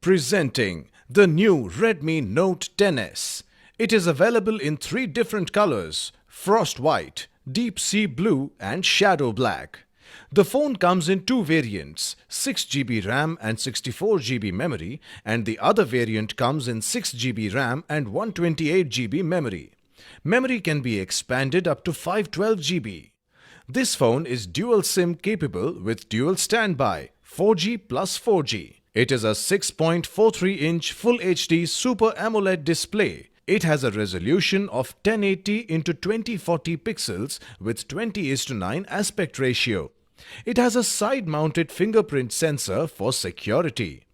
Presenting the new Redmi Note 10s. It is available in 3 different colors: frost white, deep sea blue and shadow black. The phone comes in 2 variants, 6GB RAM and 64GB memory, and the other variant comes in 6GB RAM and 128GB memory. Memory can be expanded up to 512GB. This phone is dual SIM capable with dual standby, 4G plus 4G. It is a 6.43-inch Full HD Super AMOLED display. It has a resolution of 1080 x 2040 pixels with 20:9 aspect ratio. It has a side-mounted fingerprint sensor for security.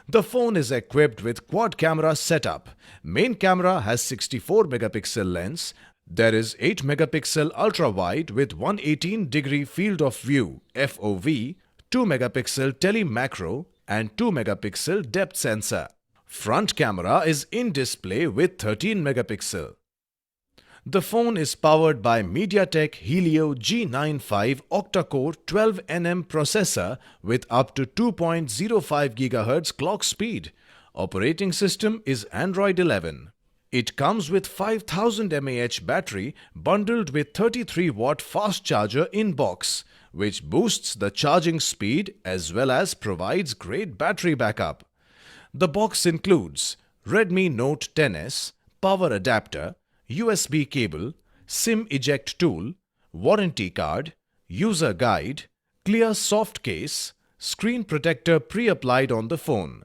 The phone is equipped with quad camera setup. Main camera has 64-megapixel lens. There is 8-megapixel ultra-wide with 118-degree field of view FOV, 2-megapixel tele-macro and 2-megapixel depth sensor. Front camera is in-display with 13-megapixel. The phone is powered by MediaTek Helio G95 octa-core 12nm processor with up to 2.05 GHz clock speed. Operating system is Android 11. It comes with 5000 mAh battery bundled with 33-watt fast charger in box, which boosts the charging speed as well as provides great battery backup. The box includes Redmi Note 10s, power adapter, USB cable, SIM eject tool, warranty card, user guide, clear soft case, screen protector pre-applied on the phone.